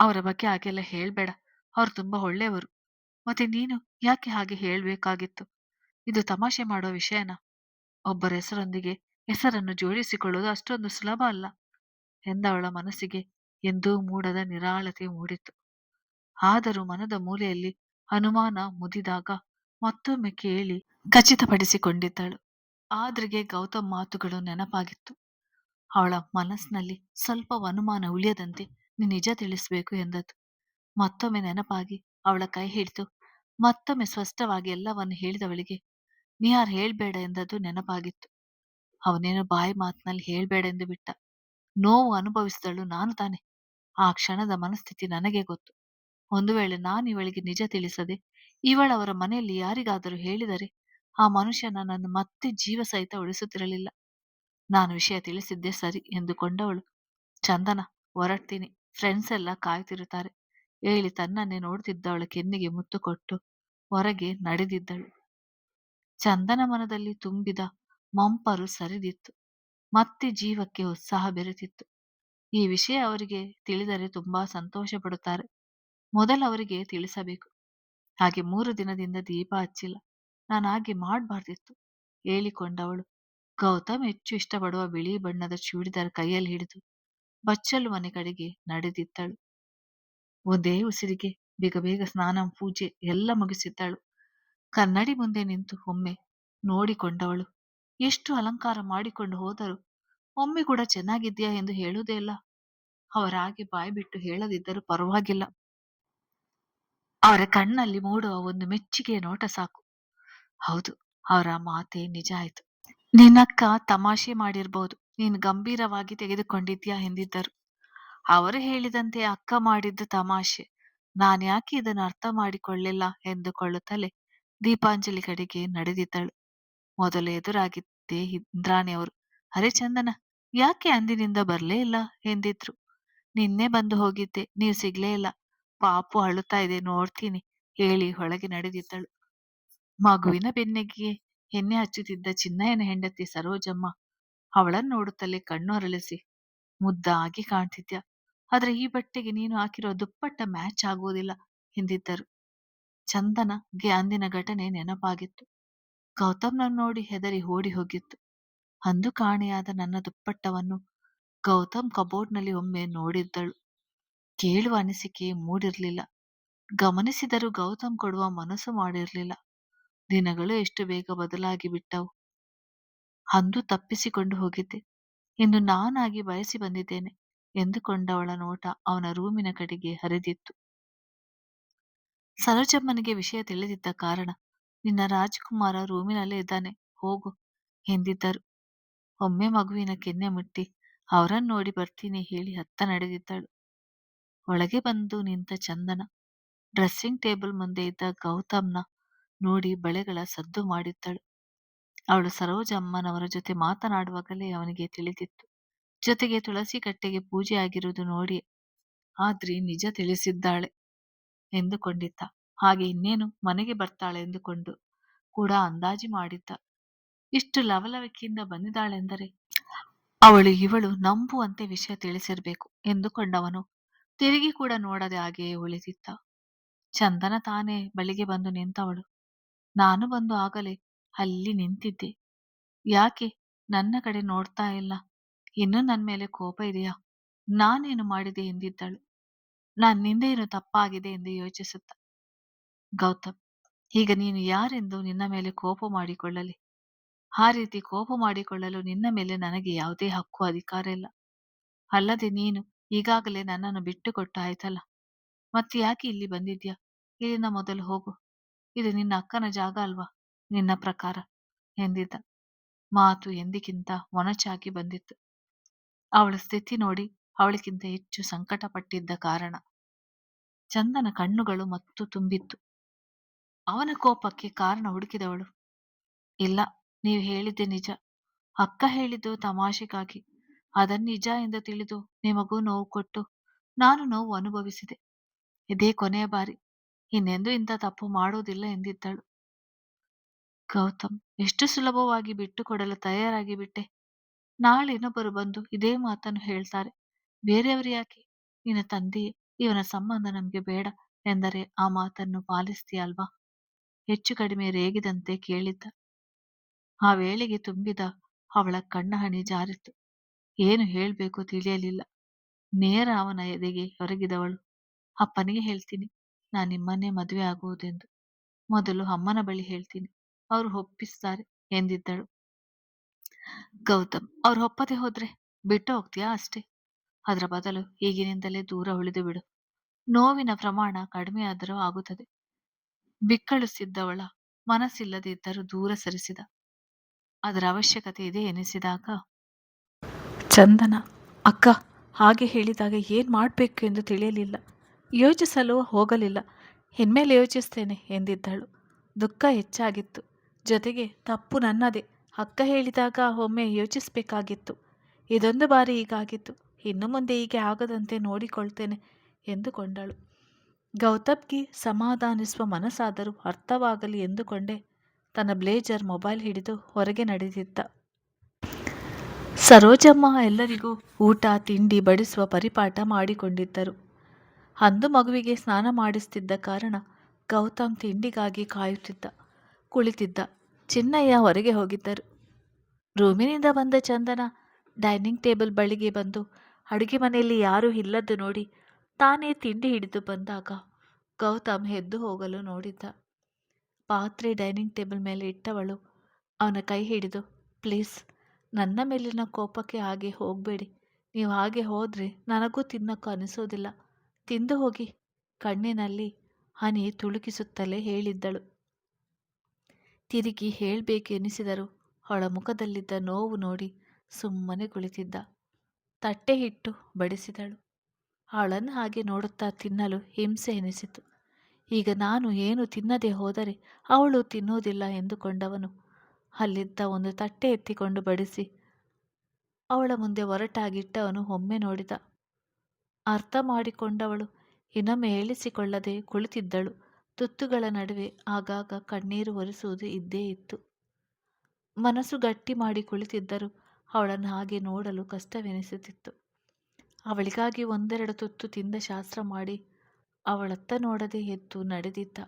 ಅವರ ಬಗ್ಗೆ ಹಾಗೆಲ್ಲ ಹೇಳ್ಬೇಡ. ಅವ್ರು ತುಂಬಾ ಒಳ್ಳೆಯವರು. ಮತ್ತೆ ನೀನು ಯಾಕೆ ಹಾಗೆ ಹೇಳ್ಬೇಕಾಗಿತ್ತು? ಇದು ತಮಾಷೆ ಮಾಡೋ ವಿಷಯನ? ಒಬ್ಬರ ಹೆಸರೊಂದಿಗೆ ಹೆಸರನ್ನು ಜೋಡಿಸಿಕೊಳ್ಳುವುದು ಅಷ್ಟೊಂದು ಸುಲಭ ಅಲ್ಲ ಎಂದವಳ ಮನಸ್ಸಿಗೆ ಎಂದೂ ಮೂಡದ ನಿರಾಳತೆ ಮೂಡಿತು. ಆದರೂ ಮನದ ಮೂಲೆಯಲ್ಲಿ ಅನುಮಾನ ಮುದಿದಾಗ ಮತ್ತೊಮ್ಮೆ ಕೇಳಿ ಖಚಿತಪಡಿಸಿಕೊಂಡಿದ್ದಳು. ಆದ್ರಿಗೆ ಗೌತಮ್ ಮಾತುಗಳು ನೆನಪಾಗಿತ್ತು. ಅವಳ ಮನಸ್ಸಿನಲ್ಲಿ ಸ್ವಲ್ಪ ಅನುಮಾನ ಉಳಿಯದಂತೆ ನೀ ನಿಜ ತಿಳಿಸ್ಬೇಕು ಎಂದದ್ದು ಮತ್ತೊಮ್ಮೆ ನೆನಪಾಗಿ ಅವಳ ಕೈ ಹಿಡಿದು ಮತ್ತೊಮ್ಮೆ ಸ್ಪಷ್ಟವಾಗಿ ಎಲ್ಲವನ್ನು ಹೇಳಿದವಳಿಗೆ ನೀ ಹೇಳ್ಬೇಡ ಎಂದದ್ದು ನೆನಪಾಗಿತ್ತು. ಅವನೇನು ಬಾಯಿ ಮಾತಿನಲ್ಲಿ ಹೇಳ್ಬೇಡ ಎಂದು ಬಿಟ್ಟ. ನೋವು ಅನುಭವಿಸಿದಳು ನಾನು ತಾನೆ. ಆ ಕ್ಷಣದ ಮನಸ್ಥಿತಿ ನನಗೆ ಗೊತ್ತು. ಒಂದು ವೇಳೆ ನಾನು ಇವಳಿಗೆ ನಿಜ ತಿಳಿಸದೆ ಇವಳವರ ಮನೆಯಲ್ಲಿ ಯಾರಿಗಾದರೂ ಹೇಳಿದರೆ ಆ ಮನುಷ್ಯ ನನ್ನನ್ನು ಮತ್ತೆ ಜೀವ ಸಹಿತ ಉಳಿಸುತ್ತಿರಲಿಲ್ಲ. ನಾನು ವಿಷಯ ತಿಳಿಸಿದ್ದೆ ಸರಿ ಎಂದುಕೊಂಡವಳು, ಚಂದನ, ಹೊರಡ್ತೀನಿ, ಫ್ರೆಂಡ್ಸ್ ಎಲ್ಲ ಕಾಯ್ತಿರುತ್ತಾರೆ ಹೇಳಿ ತನ್ನನ್ನೇ ನೋಡುತ್ತಿದ್ದವಳ ಕೆನ್ನೆಗೆ ಮುತ್ತು ಕೊಟ್ಟು ಹೊರಗೆ ನಡೆದಿದ್ದಳು. ಚಂದನ ಮನದಲ್ಲಿ ತುಂಬಿದ ಮಂಪರು ಸರಿದಿತ್ತು. ಮತ್ತೆ ಜೀವಕ್ಕೆ ಉತ್ಸಾಹ ಬೆರೆತಿತ್ತು. ಈ ವಿಷಯ ಅವರಿಗೆ ತಿಳಿದರೆ ತುಂಬಾ ಸಂತೋಷ ಪಡುತ್ತಾರೆ. ಮೊದಲು ಅವರಿಗೆ ತಿಳಿಸಬೇಕು. ಹಾಗೆ 3 ದಿನದಿಂದ ದೀಪ ಹಚ್ಚಿಲ್ಲ. ನಾನು ಹಾಗೆ ಮಾಡಬಾರ್ದಿತ್ತು ಹೇಳಿಕೊಂಡವಳು ಗೌತಮ್ ಹೆಚ್ಚು ಇಷ್ಟಪಡುವ ಬಿಳಿ ಬಣ್ಣದ ಚೂಡಿದಾರ್ ಕೈಯಲ್ಲಿ ಹಿಡಿದು ಬಚ್ಚಲು ಮನೆ ಕಡೆಗೆ ನಡೆದಿದ್ದಳು. ಒಂದೇ ಉಸಿರಿಗೆ ಬೇಗ ಬೇಗ ಸ್ನಾನ, ಪೂಜೆ ಎಲ್ಲ ಮುಗಿಸಿದ್ದಳು. ಕನ್ನಡಿ ಮುಂದೆ ನಿಂತು ಒಮ್ಮೆ ನೋಡಿಕೊಂಡವಳು ಎಷ್ಟು ಅಲಂಕಾರ ಮಾಡಿಕೊಂಡು ಹೋದರೂ ಒಮ್ಮೆ ಕೂಡ ಚೆನ್ನಾಗಿದ್ಯಾ ಎಂದು ಹೇಳುವುದೇ ಇಲ್ಲ. ಅವರಾಗೆ ಬಾಯಿ ಬಿಟ್ಟು ಹೇಳದಿದ್ದರೂ ಪರವಾಗಿಲ್ಲ. ಅವರ ಕಣ್ಣಲ್ಲಿ ಮೂಡುವ ಒಂದು ಮೆಚ್ಚುಗೆಯ ನೋಟ ಸಾಕು. ಹೌದು, ಅವರ ಮಾತೇ ನಿಜ ಆಯ್ತು. ನಿನ್ನಕ್ಕ ತಮಾಷೆ ಮಾಡಿರ್ಬೋದು, ನೀನು ಗಂಭೀರವಾಗಿ ತೆಗೆದುಕೊಂಡಿದ್ಯಾ ಎಂದಿದ್ದರು. ಅವರು ಹೇಳಿದಂತೆ ಅಕ್ಕ ಮಾಡಿದ್ದು ತಮಾಷೆ. ನಾನ್ಯಾಕೆ ಇದನ್ನು ಅರ್ಥ ಮಾಡಿಕೊಳ್ಳಿಲ್ಲ ಎಂದುಕೊಳ್ಳುತ್ತಲೇ ದೀಪಾಂಜಲಿ ಕಡೆಗೆ ನಡೆದಿದ್ದಳು. ಮೊದಲು ಎದುರಾಗಿದ್ದೇ ಇಂದ್ರಾಣಿಯವರು. ಅರೆ ಚಂದನ, ಯಾಕೆ ಅಂದಿನಿಂದ ಬರ್ಲೇ ಇಲ್ಲ ಎಂದಿದ್ರು. ನಿನ್ನೆ ಬಂದು ಹೋಗಿದ್ದೆ, ನೀವು ಸಿಗ್ಲೇ ಇಲ್ಲ. ಪಾಪು ಅಳುತ್ತಾ ಇದೆ, ನೋಡ್ತೀನಿ ಹೇಳಿ ಒಳಗೆ ನಡೆದಿದ್ದಳು. ಮಗುವಿನ ಬೆನ್ನಿಗೆ ಎಣ್ಣೆ ಹಚ್ಚುತ್ತಿದ್ದ ಚಿನ್ನಯ್ಯನ ಹೆಂಡತಿ ಸರೋಜಮ್ಮ ಅವಳನ್ನು ನೋಡುತ್ತಲೇ ಕಣ್ಣು ಅರಳಿಸಿ, ಮುದ್ದಾಗಿ ಕಾಣ್ತಿದ್ಯಾ, ಆದ್ರೆ ಈ ಬಟ್ಟೆಗೆ ನೀನು ಹಾಕಿರೋ ದುಪ್ಪಟ್ಟ ಮ್ಯಾಚ್ ಆಗುವುದಿಲ್ಲ ಎಂದಿದ್ದರು. ಚಂದನಗೆ ಅಂದಿನ ಘಟನೆ ನೆನಪಾಗಿತ್ತು. ಗೌತಮ್ನನ್ನು ನೋಡಿ ಹೆದರಿ ಓಡಿ ಹೋಗಿತ್ತು. ಅಂದು ಕಾಣೆಯಾದ ನನ್ನ ದುಪ್ಪಟ್ಟವನ್ನು ಗೌತಮ್ ಕಬೋರ್ಡ್ನಲ್ಲಿ ಒಮ್ಮೆ ನೋಡಿದ್ದಳು. ಕೇಳುವ ಅನಿಸಿಕೆ ಮೂಡಿರ್ಲಿಲ್ಲ. ಗಮನಿಸಿದರೂ ಗೌತಮ್ ಕೊಡುವ ಮನಸ್ಸು ಮಾಡಿರ್ಲಿಲ್ಲ. ದಿನಗಳು ಎಷ್ಟು ಬೇಗ ಬದಲಾಗಿ ಬಿಟ್ಟವು. ಅಂದು ತಪ್ಪಿಸಿಕೊಂಡು ಹೋಗಿದ್ದೆ, ಇಂದು ನಾನಾಗಿ ಬಯಸಿ ಬಂದಿದ್ದೇನೆ ಎಂದುಕೊಂಡವಳ ನೋಟ ಅವನ ರೂಮಿನ ಕಡೆಗೆ ಹರಿದಿತ್ತು. ಸರೋಜಮ್ಮನಿಗೆ ವಿಷಯ ತಿಳಿದಿದ್ದ ಕಾರಣ ನಿನ್ನ ರಾಜಕುಮಾರ ರೂಮಿನಲ್ಲೇ ಇದ್ದಾನೆ, ಹೋಗು ಎಂದಿದ್ದರು. ಒಮ್ಮೆ ಮಗುವಿನ ಕೆನ್ನೆ ಮುಟ್ಟಿ ಅವರನ್ನು ನೋಡಿ ಬರ್ತೀನಿ ಹೇಳಿ ಹತ್ತ ನಡೆದಿದ್ದಳು. ಒಳಗೆ ಬಂದು ನಿಂತ ಚಂದನ ಡ್ರೆಸ್ಸಿಂಗ್ ಟೇಬಲ್ ಮುಂದೆ ಇದ್ದ ಗೌತಮ್ನ ನೋಡಿ ಬಳೆಗಳ ಸದ್ದು ಮಾಡಿದ್ದಳು. ಅವಳು ಸರೋಜಮ್ಮನವರ ಜೊತೆ ಮಾತನಾಡುವಾಗಲೇ ಅವನಿಗೆ ತಿಳಿದಿತ್ತು. ಜೊತೆಗೆ ತುಳಸಿ ಕಟ್ಟೆಗೆ ಪೂಜೆ ಆಗಿರುವುದು ನೋಡಿ ಆದ್ರಿ ನಿಜ ತಿಳಿಸಿದ್ದಾಳೆ ಎಂದುಕೊಂಡಿದ್ದ. ಹಾಗೆ ಇನ್ನೇನು ಮನೆಗೆ ಬರ್ತಾಳೆ ಎಂದುಕೊಂಡು ಕೂಡ ಅಂದಾಜಿ ಮಾಡಿದ್ದ. ಇಷ್ಟು ಲವಲವಿಕೆಯಿಂದ ಬಂದಿದ್ದಾಳೆಂದರೆ ಇವಳು ನಂಬುವಂತೆ ವಿಷಯ ತಿಳಿಸಿರ್ಬೇಕು ಎಂದುಕೊಂಡವನು ತಿರುಗಿ ಕೂಡ ನೋಡದೆ ಹಾಗೆಯೇ ಉಳಿದಿದ್ದ. ಚಂದನ ತಾನೇ ಬಳಿಗೆ ಬಂದು ನಿಂತವಳು. ನಾನು ಬಂದು ಆಗಲೇ ಅಲ್ಲಿ ನಿಂತಿದ್ದೆ. ಯಾಕೆ ನನ್ನ ಕಡೆ ನೋಡ್ತಾ ಇಲ್ಲ? ಇನ್ನೂ ನನ್ನ ಮೇಲೆ ಕೋಪ ಇದೆಯಾ? ನಾನೇನು ಮಾಡಿದೆ ಎಂದಿದ್ದಳು. ನನ್ನಿಂದ ಏನು ತಪ್ಪಾಗಿದೆ ಎಂದು ಯೋಚಿಸುತ್ತ. ಗೌತಮ್, ಈಗ ನೀನು ಯಾರೆಂದು ನಿನ್ನ ಮೇಲೆ ಕೋಪ ಮಾಡಿಕೊಳ್ಳಲಿ? ಆ ರೀತಿ ಕೋಪ ಮಾಡಿಕೊಳ್ಳಲು ನಿನ್ನ ಮೇಲೆ ನನಗೆ ಯಾವುದೇ ಹಕ್ಕು ಅಧಿಕಾರ ಇಲ್ಲ. ಅಲ್ಲದೆ ನೀನು ಈಗಾಗಲೇ ನನ್ನನ್ನು ಬಿಟ್ಟುಕೊಟ್ಟು ಆಯ್ತಲ್ಲ, ಮತ್ತೆ ಯಾಕೆ ಇಲ್ಲಿ ಬಂದಿದ್ಯಾ? ಇಲ್ಲಿಂದ ಮೊದಲು ಹೋಗು. ಇದು ನಿನ್ನ ಅಕ್ಕನ ಜಾಗ ಅಲ್ವಾ ನಿನ್ನ ಪ್ರಕಾರ ಎಂದಿದ್ದ. ಮಾತು ಎಂದಿಗಿಂತ ಮೊನಚಾಗಿ ಬಂದಿತ್ತು. ಅವಳ ಸ್ಥಿತಿ ನೋಡಿ ಅವಳಿಗಿಂತ ಹೆಚ್ಚು ಸಂಕಟ ಪಟ್ಟಿದ್ದ ಕಾರಣ ಚಂದನ ಕಣ್ಣುಗಳು ಮತ್ತು ತುಂಬಿತ್ತು. ಅವನ ಕೋಪಕ್ಕೆ ಕಾರಣ ಹುಡುಕಿದವಳು. ಇಲ್ಲ, ನೀವು ಹೇಳಿದ್ದೆ ನಿಜ. ಅಕ್ಕ ಹೇಳಿದ್ದು ತಮಾಷೆಗಾಗಿ. ಅದನ್ನು ನಿಜ ಎಂದು ತಿಳಿದು ನಿಮಗೂ ನೋವು ಕೊಟ್ಟು ನಾನು ನೋವು ಅನುಭವಿಸಿದೆ. ಇದೇ ಕೊನೆಯ ಬಾರಿ. ಇನ್ನೆಂದೂ ಇಂಥ ತಪ್ಪು ಮಾಡುವುದಿಲ್ಲ ಎಂದಿದ್ದಳು. ಗೌತಮ್, ಎಷ್ಟು ಸುಲಭವಾಗಿ ಬಿಟ್ಟು ಕೊಡಲು ತಯಾರಾಗಿ ಬಿಟ್ಟೆ. ನಾಳೆ ಇನ್ನೊಬ್ಬರು ಬಂದು ಇದೇ ಮಾತನ್ನು ಹೇಳ್ತಾರೆ. ಬೇರೆಯವರು ಯಾಕೆ? ನಿನ್ನ ತಂದೆಯೇ ಇವನ ಸಂಬಂಧ ನಮಗೆ ಬೇಡ ಎಂದರೆ ಆ ಮಾತನ್ನು ಪಾಲಿಸ್ತೀಯ ಅಲ್ವಾ? ಹೆಚ್ಚು ಕಡಿಮೆ ರೇಗಿದಂತೆ ಕೇಳಿದ್ದ. ಆ ವೇಳೆಗೆ ತುಂಬಿದ ಅವಳ ಕಣ್ಣ ಹಣಿ ಜಾರಿತು. ಏನು ಹೇಳಬೇಕು ತಿಳಿಯಲಿಲ್ಲ. ನೇರ ಅವನ ಎದೆಗೆ ಹೊರಗಿದವಳು. ಅಪ್ಪನಿಗೆ ಹೇಳ್ತೀನಿ ನಾನು ನಿಮ್ಮನ್ನೇ ಮದುವೆ ಆಗುವುದೆಂದು. ಮೊದಲು ಅಮ್ಮನ ಬಳಿ ಹೇಳ್ತೀನಿ, ಅವರು ಒಪ್ಪಿಸ್ತಾರೆ ಎಂದಿದ್ದಳು. ಗೌತಮ್, ಅವ್ರು ಒಪ್ಪದೆ ಹೋದ್ರೆ ಬಿಟ್ಟು ಹೋಗ್ತೀಯಾ ಅಷ್ಟೇ. ಅದರ ಬದಲು ಈಗಿನಿಂದಲೇ ದೂರ ಉಳಿದು ಬಿಡು. ನೋವಿನ ಪ್ರಮಾಣ ಕಡಿಮೆಯಾದರೂ ಆಗುತ್ತದೆ. ಬಿಕ್ಕಳಿಸಿದ್ದವಳ ಮನಸ್ಸಿಲ್ಲದಿದ್ದರೂ ದೂರ ಸರಿಸಿದ. ಅದರ ಅವಶ್ಯಕತೆ ಇದೆ ಎನಿಸಿದಾಗ, ಚಂದನ ಅಕ್ಕ ಹಾಗೆ ಹೇಳಿದಾಗ ಏನು ಮಾಡಬೇಕು ಎಂದು ತಿಳಿಯಲಿಲ್ಲ. ಯೋಚಿಸಲು ಹೋಗಲಿಲ್ಲ. ಇನ್ಮೇಲೆ ಯೋಚಿಸ್ತೇನೆ ಎಂದಿದ್ದಳು. ದುಃಖ ಹೆಚ್ಚಾಗಿತ್ತು. ಜೊತೆಗೆ ತಪ್ಪು ನನ್ನದೇ. ಅಕ್ಕ ಹೇಳಿದಾಗ ಒಮ್ಮೆ ಯೋಚಿಸಬೇಕಾಗಿತ್ತು. ಇದೊಂದು ಬಾರಿ ಹೀಗಾಗಿತ್ತು. ಇನ್ನು ಮುಂದೆ ಹೀಗೆ ಆಗದಂತೆ ನೋಡಿಕೊಳ್ತೇನೆ ಎಂದುಕೊಂಡಳು. ಗೌತಮ್ಗೆ ಸಮಾಧಾನಿಸುವ ಮನಸ್ಸಾದರೂ ಅರ್ಥವಾಗಲಿ ಎಂದುಕೊಂಡೇ ತನ್ನ ಬ್ಲೇಜರ್ ಮೊಬೈಲ್ ಹಿಡಿದು ಹೊರಗೆ ನಡೆದಿದ್ದ. ಸರೋಜಮ್ಮ ಎಲ್ಲರಿಗೂ ಊಟ ತಿಂಡಿ ಬಡಿಸುವ ಪರಿಪಾಠ ಮಾಡಿಕೊಂಡಿದ್ದರು. ಅಂದು ಮಗುವಿಗೆ ಸ್ನಾನ ಮಾಡಿಸ್ತಿದ್ದ ಕಾರಣ ಗೌತಮ್ ತಿಂಡಿಗಾಗಿ ಕಾಯುತ್ತಿದ್ದ. ಕುಳಿತಿದ್ದ. ಚಿನ್ನಯ್ಯ ಹೊರಗೆ ಹೋಗಿದ್ದರು. ರೂಮಿನಿಂದ ಬಂದ ಚಂದನ ಡೈನಿಂಗ್ ಟೇಬಲ್ ಬಳಿಗೆ ಬಂದು ಅಡುಗೆ ಮನೆಯಲ್ಲಿ ಯಾರೂ ಇಲ್ಲದ್ದು ನೋಡಿ ತಾನೇ ತಿಂಡಿ ಹಿಡಿದು ಬಂದಾಗ ಗೌತಮ್ ಎದ್ದು ಹೋಗಲು ನೋಡಿದ್ದ. ಪಾತ್ರೆ ಡೈನಿಂಗ್ ಟೇಬಲ್ ಮೇಲೆ ಇಟ್ಟವಳು ಅವನ ಕೈ ಹಿಡಿದು, ಪ್ಲೀಸ್ ನನ್ನ ಮೇಲಿನ ಕೋಪಕ್ಕೆ ಹಾಗೆ ಹೋಗಬೇಡಿ. ನೀವು ಹಾಗೆ ಹೋದರೆ ನನಗೂ ತಿನ್ನೋಕ್ಕೂ ಅನಿಸೋದಿಲ್ಲ. ತಿಂದು ಹೋಗಿ, ಕಣ್ಣಿನಲ್ಲಿ ಹನಿ ತುಳುಕಿಸುತ್ತಲೇ ಹೇಳಿದ್ದಳು. ತಿರುಗಿ ಹೇಳಬೇಕೆನಿಸಿದರೂ ಅವಳ ಮುಖದಲ್ಲಿದ್ದ ನೋವು ನೋಡಿ ಸುಮ್ಮನೆ ಕುಳಿತಿದ್ದ. ತಟ್ಟೆ ಇಟ್ಟು ಬಡಿಸಿದಳು. ಅವಳನ್ನು ಹಾಗೆ ನೋಡುತ್ತಾ ತಿನ್ನಲು ಹಿಂಸೆ ಎನಿಸಿತು. ಈಗ ನಾನು ಏನು ತಿನ್ನದೆ ಹೋದರೆ ಅವಳು ತಿನ್ನುವುದಿಲ್ಲ ಎಂದುಕೊಂಡವನು ಅಲ್ಲಿದ್ದ ಒಂದು ತಟ್ಟೆ ಎತ್ತಿಕೊಂಡು ಬಡಿಸಿ ಅವಳ ಮುಂದೆ ಒರಟಾಗಿಟ್ಟವನು ಒಮ್ಮೆ ನೋಡಿದ. ಅರ್ಥ ಮಾಡಿಕೊಂಡವಳು ಇನ್ನೊಮ್ಮೆ ಹೇಳಿಸಿಕೊಳ್ಳದೆ ಕುಳಿತಿದ್ದಳು. ತುತ್ತುಗಳ ನಡುವೆ ಆಗಾಗ ಕಣ್ಣೀರು ಒರೆಸುವುದು ಇದ್ದೇ ಇತ್ತು. ಮನಸ್ಸು ಗಟ್ಟಿ ಮಾಡಿ ಕುಳಿತಿದ್ದರೂ ಅವಳನ್ನು ಹಾಗೆ ನೋಡಲು ಕಷ್ಟವೆನಿಸುತ್ತಿತ್ತು. ಅವಳಿಗಾಗಿ ಒಂದೆರಡು ತುತ್ತು ತಿಂದ ಶಾಸ್ತ್ರ ಮಾಡಿ ಅವಳತ್ತ ನೋಡದೆ ಎದ್ದು ನಡೆದಿದ್ದ.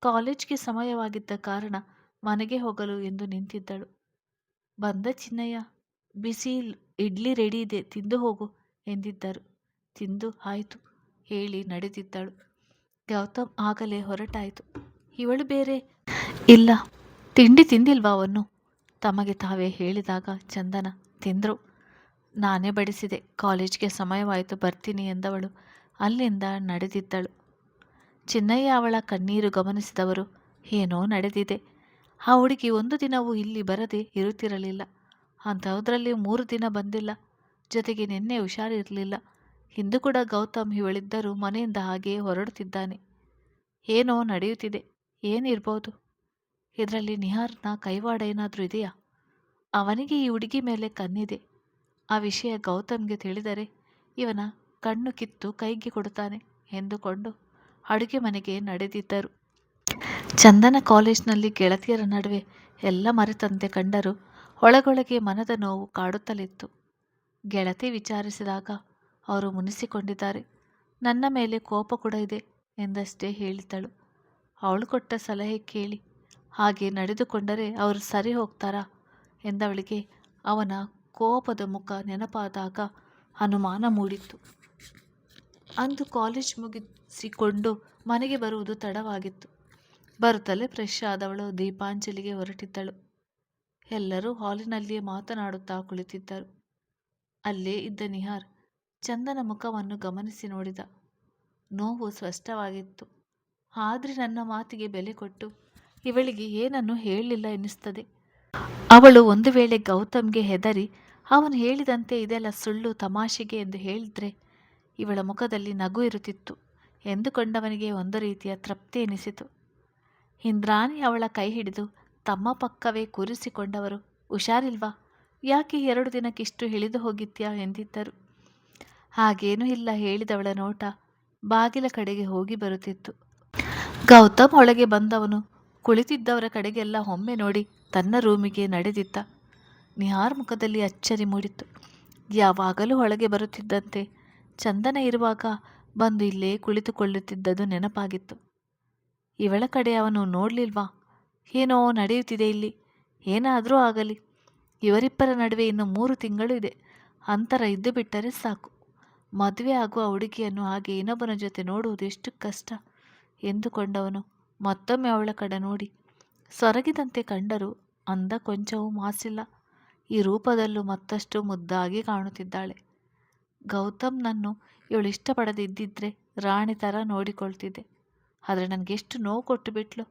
ಕಾಲೇಜ್ಗೆ ಸಮಯವಾಗಿದ್ದ ಕಾರಣ ಮನೆಗೆ ಹೋಗಲು ಎಂದು ನಿಂತಿದ್ದಳು. ಬಂದ ಚಿನ್ನಯ್ಯ, ಬಿಸಿ ಇಡ್ಲಿ ರೆಡಿ ಇದೆ, ತಿಂದು ಹೋಗು ಎಂದಿದ್ದರು. ತಿಂದು ಆಯಿತು ಹೇಳಿ ನಡೆದಿದ್ದಳು. ಗೌತಮ್ ಆಗಲೇ ಹೊರಟಾಯಿತು. ಇವಳು ಬೇರೆ ಇಲ್ಲ, ತಿಂಡಿ ತಿಂದಿಲ್ವಾ ಅವನು? ತಮಗೆ ತಾವೇ ಹೇಳಿದಾಗ ಚಂದನ ತಿಂದರು. ನಾನೇ ಬಡಿಸಿದೆ, ಕಾಲೇಜ್ಗೆ ಸಮಯವಾಯಿತು ಬರ್ತೀನಿ ಎಂದವಳು ಅಲ್ಲಿಂದ ನಡೆದಿದ್ದಳು. ಚಿನ್ನಯ್ಯ ಅವಳ ಕಣ್ಣೀರು ಗಮನಿಸಿದವರು, ಏನೋ ನಡೆದಿದೆ. ಆ ಹುಡುಗಿ ಒಂದು ದಿನವೂ ಇಲ್ಲಿ ಬರದೆ ಇರುತ್ತಿರಲಿಲ್ಲ. ಅಂಥದ್ರಲ್ಲಿ 3 ದಿನ ಬಂದಿಲ್ಲ. ಜೊತೆಗೆ ನಿನ್ನೆ ಹುಷಾರಿರಲಿಲ್ಲ. ಇಂದು ಕೂಡ ಗೌತಮ್ ಇವಳಿದ್ದರೂ ಮನೆಯಿಂದ ಹಾಗೆಯೇ ಹೊರಡುತ್ತಿದ್ದಾನೆ. ಏನೋ ನಡೆಯುತ್ತಿದೆ. ಏನಿರ್ಬೋದು? ಇದರಲ್ಲಿ ನಿಹಾರ್ನ ಕೈವಾಡ ಏನಾದರೂ ಇದೆಯಾ? ಅವನಿಗೆ ಈ ಹುಡುಗಿ ಮೇಲೆ ಕಣ್ಣಿದೆ. ಆ ವಿಷಯ ಗೌತಮ್ಗೆ ತಿಳಿದರೆ ಇವನ ಕಣ್ಣು ಕಿತ್ತು ಕೈಗೆ ಕೊಡುತ್ತಾನೆ ಎಂದುಕೊಂಡು ಅಡುಗೆ ಮನೆಗೆ ನಡೆದಿದ್ದರು. ಚಂದನ ಕಾಲೇಜಿನಲ್ಲಿ ಗೆಳತಿಯರ ನಡುವೆ ಎಲ್ಲ ಮರೆತಂತೆ ಕಂಡರೂ ಒಳಗೊಳಗೆ ಮನದ ನೋವು ಕಾಡುತ್ತಲಿತ್ತು. ಗೆಳತಿ ವಿಚಾರಿಸಿದಾಗ ಅವರು ಮುನಿಸಿಕೊಂಡಿದ್ದಾರೆ. ನನ್ನ ಮೇಲೆ ಕೋಪ ಕೂಡ ಇದೆ ಎಂದಷ್ಟೇ ಹೇಳಿದ್ದಳು. ಅವಳು ಕೊಟ್ಟ ಸಲಹೆ ಕೇಳಿ ಹಾಗೆ ನಡೆದುಕೊಂಡರೆ ಅವರು ಸರಿ ಹೋಗ್ತಾರಾ ಎಂದವಳಿಗೆ ಅವನ ಕೋಪದ ಮುಖ ನೆನಪಾದಾಗ ಅನುಮಾನ ಮೂಡಿತ್ತು. ಅಂದು ಕಾಲೇಜ್ ಮುಗಿಸಿಕೊಂಡು ಮನೆಗೆ ಬರುವುದು ತಡವಾಗಿತ್ತು. ಬರುತ್ತಲೇ ಫ್ರೆಶ್ ಆದವಳು ದೀಪಾಂಜಲಿಗೆ ಹೊರಟಿದ್ದಳು. ಎಲ್ಲರೂ ಹಾಲಿನಲ್ಲಿಯೇ ಮಾತನಾಡುತ್ತಾ ಕುಳಿತಿದ್ದರು. ಅಲ್ಲೇ ಇದ್ದ ನಿಹಾರ್ ಚಂದನ ಮುಖವನ್ನು ಗಮನಿಸಿ ನೋಡಿದ. ನೋವು ಸ್ಪಷ್ಟವಾಗಿತ್ತು. ಆದರೆ ನನ್ನ ಮಾತಿಗೆ ಬೆಲೆ ಕೊಟ್ಟು ಇವಳಿಗೆ ಏನನ್ನು ಹೇಳಲಿಲ್ಲ ಎನ್ನಿಸ್ತದೆ. ಅವಳು ಒಂದು ವೇಳೆ ಗೌತಮ್ಗೆ ಹೆದರಿ ಅವನು ಹೇಳಿದಂತೆ ಇದೆಲ್ಲ ಸುಳ್ಳು ತಮಾಷೆಗೆ ಎಂದು ಹೇಳಿದ್ರೆ ಇವಳ ಮುಖದಲ್ಲಿ ನಗು ಇರುತ್ತಿತ್ತು ಎಂದುಕೊಂಡವನಿಗೆ ಒಂದು ರೀತಿಯ ತೃಪ್ತಿ ಎನಿಸಿತು. ಇಂದ್ರಾಣಿ ಅವಳ ಕೈ ಹಿಡಿದು ತಮ್ಮ ಪಕ್ಕವೇ ಕೂರಿಸಿಕೊಂಡವರು, ಹುಷಾರಿಲ್ವಾ? ಯಾಕೆ 2 ದಿನಕ್ಕಿಷ್ಟು ಇಳಿದು ಹೋಗಿತ್ಯಾ ಎಂದಿದ್ದರು. ಹಾಗೇನೂ ಇಲ್ಲ ಹೇಳಿದವಳ ನೋಟ ಬಾಗಿಲ ಕಡೆಗೆ ಹೋಗಿ ಬರುತ್ತಿತ್ತು. ಗೌತಮ್ ಒಳಗೆ ಬಂದವನು ಕುಳಿತಿದ್ದವರ ಕಡೆಗೆಲ್ಲ ಒಮ್ಮೆ ನೋಡಿ ತನ್ನ ರೂಮಿಗೆ ನಡೆದಿದ್ದ. ನಿಹಾರ್ ಮುಖದಲ್ಲಿ ಅಚ್ಚರಿ ಮೂಡಿತ್ತು. ಯಾವಾಗಲೂ ಒಳಗೆ ಬರುತ್ತಿದ್ದಂತೆ ಚಂದನ ಇರುವಾಗ ಬಂದು ಇಲ್ಲೇ ಕುಳಿತುಕೊಳ್ಳುತ್ತಿದ್ದದು ನೆನಪಾಗಿತ್ತು. ಇವಳ ಕಡೆ ಅವನು ನೋಡಲಿಲ್ವಾ? ಏನೋ ನಡೆಯುತ್ತಿದೆ ಇಲ್ಲಿ. ಏನಾದರೂ ಆಗಲಿ, ಇವರಿಬ್ಬರ ನಡುವೆ ಇನ್ನು 3 ತಿಂಗಳು ಇದೆ. ಅಂತರ ಇದ್ದು ಬಿಟ್ಟರೆ ಸಾಕು. ಮದುವೆ ಆಗುವ ಹುಡುಗಿಯನ್ನು ಹಾಗೆ ಇನ್ನೊಬ್ಬನ ಜೊತೆ ನೋಡುವುದು ಎಷ್ಟು ಕಷ್ಟ ಎಂದುಕೊಂಡವನು ಮತ್ತೊಮ್ಮೆ ಅವಳ ಕಡೆ ನೋಡಿ ಸೊರಗಿದಂತೆ ಕಂಡರೂ ಅಂದ ಕೊಂಚವೂ ಮಾಸಿಲ್ಲ. ಈ ರೂಪದಲ್ಲೂ ಮತ್ತಷ್ಟು ಮುದ್ದಾಗಿ ಕಾಣುತ್ತಿದ್ದಾಳೆ. ಗೌತಮ್ನನ್ನು ಇವಳು ಇಷ್ಟಪಡದಿದ್ದಿದ್ರೆ ರಾಣಿ ಥರ ನೋಡಿಕೊಳ್ತಿದ್ದೆ. ಆದರೆ ನನಗೆಷ್ಟು ನೋವು ಕೊಟ್ಟು ಬಿಟ್ಲು.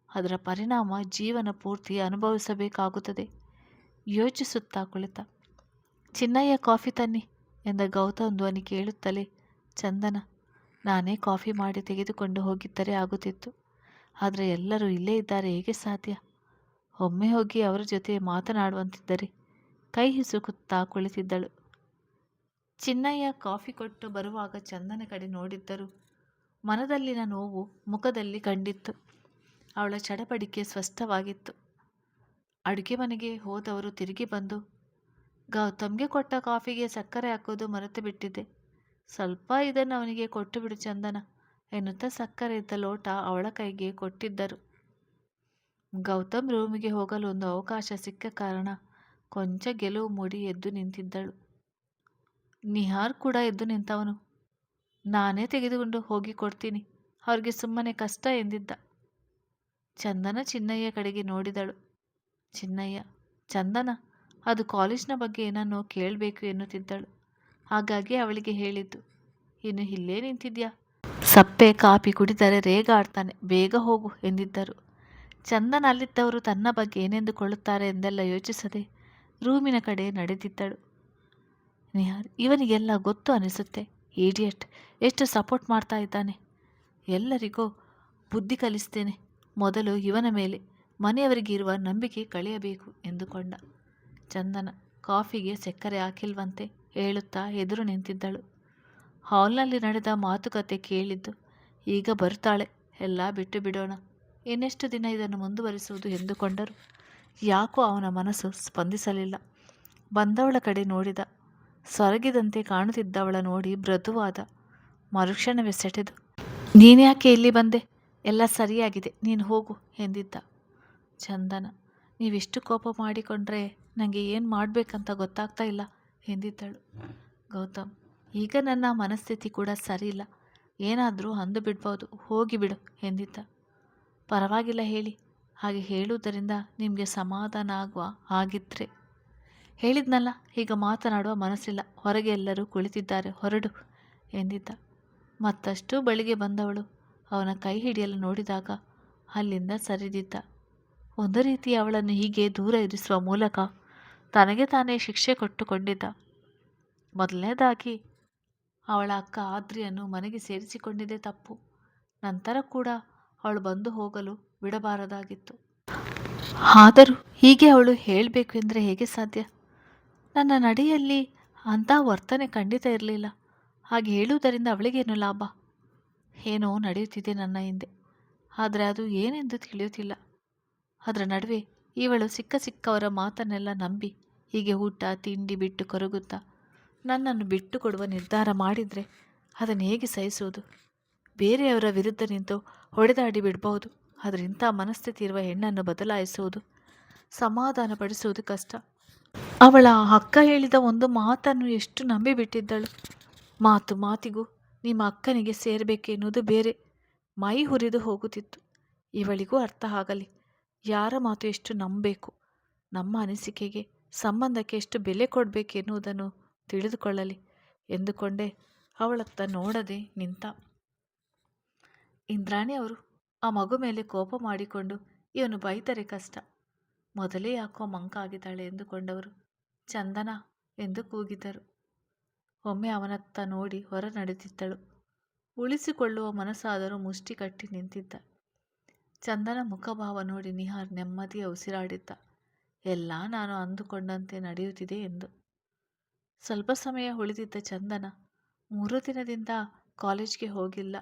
ಅದರ ಪರಿಣಾಮ ಜೀವನ ಪೂರ್ತಿ ಅನುಭವಿಸಬೇಕಾಗುತ್ತದೆ ಯೋಚಿಸುತ್ತಾ ಕುಳಿತ. ಚಿನ್ನಯ್ಯ, ಕಾಫಿ ತನ್ನಿ ಎಂದ ಗೌತಮ್ ಧ್ವನಿ ಕೇಳುತ್ತಲೇ ಚಂದನ, ನಾನೇ ಕಾಫಿ ಮಾಡಿ ತೆಗೆದುಕೊಂಡು ಹೋಗಿದ್ದರೆ ಆಗುತ್ತಿತ್ತು. ಆದರೆ ಎಲ್ಲರೂ ಇಲ್ಲೇ ಇದ್ದಾರೆ, ಹೇಗೆ ಸಾಧ್ಯ? ಒಮ್ಮೆ ಹೋಗಿ ಅವರ ಜೊತೆ ಮಾತನಾಡುವಂತಿದ್ದರೆ ಕೈ ಹಿಸುಕುತ್ತಾ ಕುಳಿತಿದ್ದಳು. ಚಿನ್ನಯ್ಯ ಕಾಫಿ ಕೊಟ್ಟು ಬರುವಾಗ ಚಂದನ ಕಡೆ ನೋಡಿದ್ದರು. ಮನದಲ್ಲಿನ ನೋವು ಮುಖದಲ್ಲಿ ಕಂಡಿತ್ತು. ಅವಳ ಚಡಪಡಿಕೆ ಸ್ಪಷ್ಟವಾಗಿತ್ತು. ಅಡುಗೆ ಮನೆಗೆ ಹೋದವರು ತಿರುಗಿ ಬಂದು, ಗೌತಮ್ಗೆ ಕೊಟ್ಟ ಕಾಫಿಗೆ ಸಕ್ಕರೆ ಹಾಕೋದು ಮರೆತು ಬಿಟ್ಟಿದ್ದೆ. ಸ್ವಲ್ಪ ಇದನ್ನು ಅವನಿಗೆ ಕೊಟ್ಟು ಬಿಡು ಚಂದನ ಎನ್ನುತ್ತಾ ಸಕ್ಕರೆ ಇದ್ದ ಲೋಟ ಅವಳ ಕೈಗೆ ಕೊಟ್ಟಿದ್ದರು. ಗೌತಮ್ ರೂಮಿಗೆ ಹೋಗಲು ಒಂದು ಅವಕಾಶ ಸಿಕ್ಕ ಕಾರಣ ಕೊಂಚ ಗೆಲುವು ಮೂಡಿ ಎದ್ದು ನಿಂತಿದ್ದಳು. ನಿಹಾರ್ ಕೂಡ ಎದ್ದು ನಿಂತವನು. ನಾನೇ ತೆಗೆದುಕೊಂಡು ಹೋಗಿ ಕೊಡ್ತೀನಿ, ಅವ್ರಿಗೆ ಸುಮ್ಮನೆ ಕಷ್ಟ ಎಂದಿದ್ದ. ಚಂದನ ಚಿನ್ನಯ್ಯ ಕಡೆಗೆ ನೋಡಿದಳು. ಚಿನ್ನಯ್ಯ, ಚಂದನ ಅದು ಕಾಲೇಜಿನ ಬಗ್ಗೆ ಏನನ್ನೋ ಕೇಳಬೇಕು ಎನ್ನುತ್ತಿದ್ದಳು. ಹಾಗಾಗಿ ಅವಳಿಗೆ ಹೇಳಿದ್ದು. ಇನ್ನು ಇಲ್ಲೇ ನಿಂತಿದ್ಯಾ? ಸಪ್ಪೆ ಕಾಫಿ ಕುಡಿದರೆ ರೇಗಾಡ್ತಾನೆ, ಬೇಗ ಹೋಗು ಎಂದಿದ್ದರು. ಚಂದನ ಅಲ್ಲಿದ್ದವರು ತನ್ನ ಬಗ್ಗೆ ಏನೆಂದುಕೊಳ್ಳುತ್ತಾರೆ ಎಂದೆಲ್ಲ ಯೋಚಿಸದೆ ರೂಮಿನ ಕಡೆ ನಡೆದಿದ್ದಳು. ನಿಹಾರ್, ಇವನಿಗೆಲ್ಲ ಗೊತ್ತು ಅನಿಸುತ್ತೆ. ಈಡಿಯಟ್, ಎಷ್ಟು ಸಪೋರ್ಟ್ ಮಾಡ್ತಾ ಇದ್ದಾನೆ. ಎಲ್ಲರಿಗೂ ಬುದ್ಧಿ ಕಲಿಸ್ತೇನೆ. ಮೊದಲು ಇವನ ಮೇಲೆ ಮನೆಯವರಿಗೆ ಇರುವ ನಂಬಿಕೆ ಕಳೆಯಬೇಕು ಎಂದುಕೊಂಡ. ಚಂದನ ಕಾಫಿಗೆ ಸಕ್ಕರೆ ಹಾಕಿಲ್ವಂತೆ ಹೇಳುತ್ತಾ ಎದುರು ನಿಂತಿದ್ದಳು. ಹಾಲ್ನಲ್ಲಿ ನಡೆದ ಮಾತುಕತೆ ಕೇಳಿದ್ದು. ಈಗ ಬರ್ತಾಳೆ, ಎಲ್ಲ ಬಿಟ್ಟು ಬಿಡೋಣ, ಇನ್ನೆಷ್ಟು ದಿನ ಇದನ್ನು ಮುಂದುವರಿಸುವುದು ಎಂದುಕೊಂಡರು. ಯಾಕೋ ಅವನ ಮನಸ್ಸು ಸ್ಪಂದಿಸಲಿಲ್ಲ. ಬಂದವಳ ಕಡೆ ನೋಡಿದ. ಸೊರಗಿದಂತೆ ಕಾಣುತ್ತಿದ್ದವಳ ನೋಡಿ ಮೃದುವಾದ. ಮರುಕ್ಷಣವೇ ಸೆಟೆದು, ನೀನ್ಯಾಕೆ ಇಲ್ಲಿ ಬಂದೆ? ಎಲ್ಲ ಸರಿಯಾಗಿದೆ, ನೀನು ಹೋಗು ಎಂದಿದ್ದ. ಚಂದನ, ನೀವಿಷ್ಟು ಕೋಪ ಮಾಡಿಕೊಂಡ್ರೆ ನನಗೆ ಏನು ಮಾಡಬೇಕಂತ ಗೊತ್ತಾಗ್ತಾ ಇಲ್ಲ ಎಂದಿದ್ದಳು. ಗೌತಮ್, ಈಗ ನನ್ನ ಮನಸ್ಥಿತಿ ಕೂಡ ಸರಿಯಿಲ್ಲ, ಏನಾದರೂ ಅಂದು ಬಿಡ್ಬೋದು, ಹೋಗಿಬಿಡು ಎಂದಿದ್ದ. ಪರವಾಗಿಲ್ಲ ಹೇಳಿ, ಹಾಗೆ ಹೇಳುವುದರಿಂದ ನಿಮಗೆ ಸಮಾಧಾನ ಆಗುವ ಹಾಗಿದ್ರೆ. ಹೇಳಿದ್ನಲ್ಲ, ಈಗ ಮಾತನಾಡುವ ಮನಸ್ಸಿಲ್ಲ, ಹೊರಗೆ ಎಲ್ಲರೂ ಕುಳಿತಿದ್ದಾರೆ, ಹೊರಡು ಎಂದಿದ್ದ. ಮತ್ತಷ್ಟು ಬಳಿಗೆ ಬಂದವಳು ಅವನ ಕೈ ಹಿಡಿಯಲು ನೋಡಿದಾಗ ಅಲ್ಲಿಂದ ಸರಿದಿದ್ದ. ಒಂದು ರೀತಿ ಅವಳನ್ನು ಹೀಗೆ ದೂರ ಇರಿಸುವ ಮೂಲಕ ತನಗೆ ತಾನೇ ಶಿಕ್ಷೆ ಕೊಟ್ಟುಕೊಂಡಿದ್ದ. ಮೊದಲನೇದಾಗಿ ಅವಳ ಅಕ್ಕ ಆದ್ರಿಯನ್ನು ಮನೆಗೆ ಸೇರಿಸಿಕೊಂಡಿದ್ದೇ ತಪ್ಪು. ನಂತರ ಕೂಡ ಅವಳು ಬಂದು ಹೋಗಲು ಬಿಡಬಾರದಾಗಿತ್ತು. ಆದರೂ ಹೀಗೆ ಅವಳು ಹೇಳಬೇಕು ಎಂದರೆ ಹೇಗೆ ಸಾಧ್ಯ? ನನ್ನ ನಡೆಯಲ್ಲಿ ಅಂಥ ವರ್ತನೆ ಖಂಡಿತ ಇರಲಿಲ್ಲ. ಹಾಗೆ ಹೇಳುವುದರಿಂದ ಅವಳಿಗೇನು ಲಾಭ? ಏನೋ ನಡೆಯುತ್ತಿದೆ ನನ್ನ ಹಿಂದೆ, ಆದರೆ ಅದು ಏನೆಂದು ತಿಳಿಯುತ್ತಿಲ್ಲ. ಅದರ ನಡುವೆ ಇವಳು ಸಿಕ್ಕವರ ಮಾತನ್ನೆಲ್ಲ ನಂಬಿ ಹೀಗೆ ಊಟ ತಿಂಡಿ ಬಿಟ್ಟು ಕೊರಗುತ್ತಾ ನನ್ನನ್ನು ಬಿಟ್ಟು ಕೊಡುವ ನಿರ್ಧಾರ ಮಾಡಿದರೆ ಅದನ್ನು ಹೇಗೆ ಸಹಿಸುವುದು? ಬೇರೆಯವರ ವಿರುದ್ಧ ನಿಂತು ಹೊಡೆದಾಡಿ ಬಿಡಬಹುದು, ಆದರೆ ಇಂಥ ಮನಸ್ಥಿತಿ ಇರುವ ಹೆಣ್ಣನ್ನು ಬದಲಾಯಿಸುವುದು, ಸಮಾಧಾನಪಡಿಸುವುದು ಕಷ್ಟ. ಅವಳ ಅಕ್ಕ ಹೇಳಿದ ಒಂದು ಮಾತನ್ನು ಎಷ್ಟು ನಂಬಿಬಿಟ್ಟಿದ್ದಳು. ಮಾತು ಮಾತಿಗೂ ನಿಮ್ಮ ಅಕ್ಕನಿಗೆ ಸೇರಬೇಕೆನ್ನುವುದು ಬೇರೆ ಮೈ ಹುರಿದು ಹೋಗುತ್ತಿತ್ತು. ಇವಳಿಗೂ ಅರ್ಥ ಆಗಲಿ, ಯಾರ ಮಾತು ಎಷ್ಟು ನಂಬಬೇಕು, ನಮ್ಮ ಅನಿಸಿಕೆಗೆ ಸಂಬಂಧಕ್ಕೆ ಎಷ್ಟು ಬೆಲೆ ಕೊಡಬೇಕೆನ್ನುವುದನ್ನು ತಿಳಿದುಕೊಳ್ಳಲಿ ಎಂದುಕೊಂಡೇ ಅವಳತ್ತ ನೋಡದೆ ನಿಂತ. ಇಂದ್ರಾಣಿ ಅವರು ಆ ಮಗು ಮೇಲೆ ಕೋಪ ಮಾಡಿಕೊಂಡು ಇವನು ಬೈದರೆ ಕಷ್ಟ, ಮೊದಲೇ ಯಾಕೋ ಮಂಕಾಗಿದ್ದಾಳೆ ಎಂದುಕೊಂಡವರು ಚಂದನ ಎಂದು ಕೂಗಿದರು. ಒಮ್ಮೆ ಅವನತ್ತ ನೋಡಿ ಹೊರ ನಡೆದಿದ್ದಳು. ಉಳಿಸಿಕೊಳ್ಳುವ ಮನಸ್ಸಾದರೂ ಮುಷ್ಟಿ ಕಟ್ಟಿ ನಿಂತಿದ್ದ. ಚಂದನ ಮುಖಭಾವ ನೋಡಿ ನಿಹಾರ್ ನೆಮ್ಮದಿಯ ಉಸಿರಾಡಿದ್ದ. ಎಲ್ಲ ನಾನು ಅಂದುಕೊಂಡಂತೆ ನಡೆಯುತ್ತಿದೆ ಎಂದು. ಸ್ವಲ್ಪ ಸಮಯ ಉಳಿದಿದ್ದ ಚಂದನ 3 ದಿನದಿಂದ ಕಾಲೇಜ್ಗೆ ಹೋಗಿಲ್ಲ,